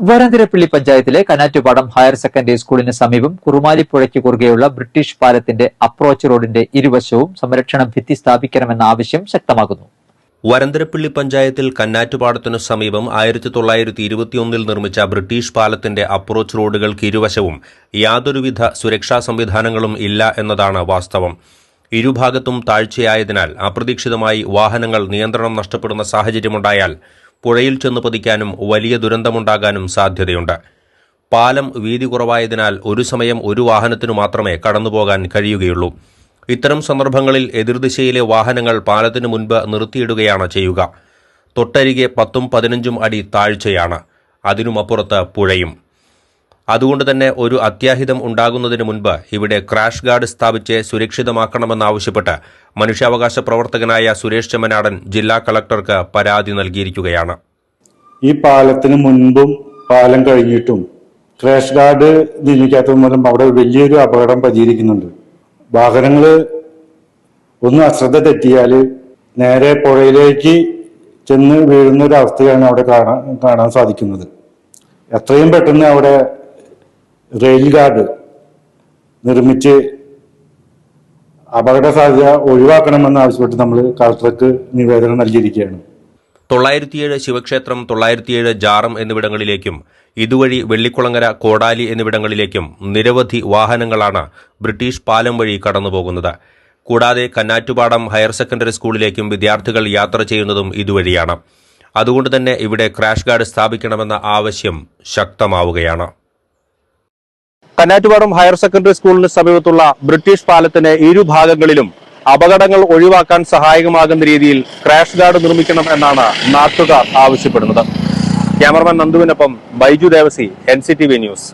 വരന്തരപ്പള്ളി പഞ്ചായത്തിലെ കനാറ്റുപാടം higher secondary സ്കൂളിന് സമീപം കുറുമാലിപ്പുഴയ്ക്ക് കുറുകെയുള്ള ബ്രിട്ടീഷ് പാലത്തിന്റെ അപ്രോച്ച് റോഡിന്റെ ഇരുവശവും സംരക്ഷണ ഭിത്തി സ്ഥാപിക്കണമെന്ന ആവശ്യം ശക്തമാകുന്നു. വരന്തരപ്പള്ളി പഞ്ചായത്തിൽ കന്നാറ്റുപാടത്തിനു സമീപം 1921 നിർമ്മിച്ച ബ്രിട്ടീഷ് പാലത്തിന്റെ അപ്രോച്ച് റോഡുകൾക്ക് ഇരുവശവും യാതൊരുവിധ സുരക്ഷാ സംവിധാനങ്ങളും ഇല്ല എന്നതാണ് വാസ്തവം. ഇരുഭാഗത്തും താഴ്ചയായതിനാൽ അപ്രതീക്ഷിതമായി വാഹനങ്ങൾ നിയന്ത്രണം നഷ്ടപ്പെടുന്ന സാഹചര്യമുണ്ടായാൽ പുഴയിൽ ചെന്ന് പതിക്കാനും വലിയ ദുരന്തമുണ്ടാകാനും സാധ്യതയുണ്ട്. പാലം വീതി കുറവായതിനാൽ ഒരു സമയം ഒരു വാഹനത്തിനു മാത്രമേ കടന്നുപോകാൻ കഴിയുകയുള്ളൂ. ഇത്തരം സന്ദർഭങ്ങളിൽ എതിർദിശയിലെ വാഹനങ്ങൾ പാലത്തിനു മുൻപ് നിർത്തിയിടുകയാണ് ചെയ്യുക. തൊട്ടരികെ 10-15 അടി താഴ്ചയാണ്, അതിനുമപ്പുറത്ത് പുഴയും. അതുകൊണ്ട് തന്നെ ഒരു അത്യാഹിതം ഉണ്ടാകുന്നതിന് മുൻപ് ഇവിടെ ക്രാഷ് ഗാർഡ് സ്ഥാപിച്ച് സുരക്ഷിതമാക്കണമെന്നാവശ്യപ്പെട്ട് മനുഷ്യാവകാശ പ്രവർത്തകനായ സുരേഷ് ചെമ്മനാടൻ ജില്ലാ കളക്ടർക്ക് പരാതി നൽകിയിരിക്കുകയാണ്. ഈ പാലത്തിന് മുൻപും പാലം കഴിഞ്ഞിട്ടും ക്രാഷ് ഗാർഡ് നിർമ്മിക്കാത്തത് മൂലം അവിടെ വലിയൊരു അപകടം പതിയിരിക്കുന്നുണ്ട്. വാഹനങ്ങൾ ഒന്ന് അശ്രദ്ധ തെറ്റിയാൽ നേരെ പുഴയിലേക്ക് ചെന്ന് വീഴുന്ന ഒരു അവസ്ഥയാണ് അവിടെ കാണാൻ സാധിക്കുന്നത്. എത്രയും പെട്ടെന്ന് അവിടെ റെയിൽ ഗാർഡ് നിർമ്മിച്ച് അപകട സാധ്യത ഒഴിവാക്കണമെന്ന് ആവശ്യപ്പെട്ട് നമ്മൾ കളക്ടർക്ക് നിവേദനം നൽകിയിരിക്കുകയാണ്. 907 ശിവക്ഷേത്രം, 907 ജാറം എന്നിവിടങ്ങളിലേക്കും ഇതുവഴി വെള്ളിക്കുളങ്ങര, കോടാലി എന്നിവിടങ്ങളിലേക്കും നിരവധി വാഹനങ്ങളാണ് ബ്രിട്ടീഷ് പാലം വഴി കടന്നുപോകുന്നത്. കൂടാതെ കന്നാറ്റുപാടം ഹയർ സെക്കൻഡറി സ്കൂളിലേക്കും വിദ്യാർത്ഥികൾ യാത്ര ചെയ്യുന്നതും ഇതുവഴിയാണ്. അതുകൊണ്ട് തന്നെ ഇവിടെ ക്രാഷ് ഗാർഡ് സ്ഥാപിക്കണമെന്ന ആവശ്യം ശക്തമാവുകയാണ്. കന്നാറ്റുപാടം ഹയർ സെക്കൻഡറി സ്കൂളിന് സമീപത്തുള്ള ബ്രിട്ടീഷ് പാലത്തിന് ഇരുഭാഗങ്ങളിലും അപകടങ്ങൾ ഒഴിവാക്കാൻ സഹായകമാകുന്ന രീതിയിൽ ക്രാഷ് ഗാർഡ് നിർമ്മിക്കണം എന്നാണ് നാട്ടുകാർ ആവശ്യപ്പെടുന്നത്. ക്യാമറമാൻ നന്ദുവിനൊപ്പം ബൈജു ദേവസി, NCTV ന്യൂസ്.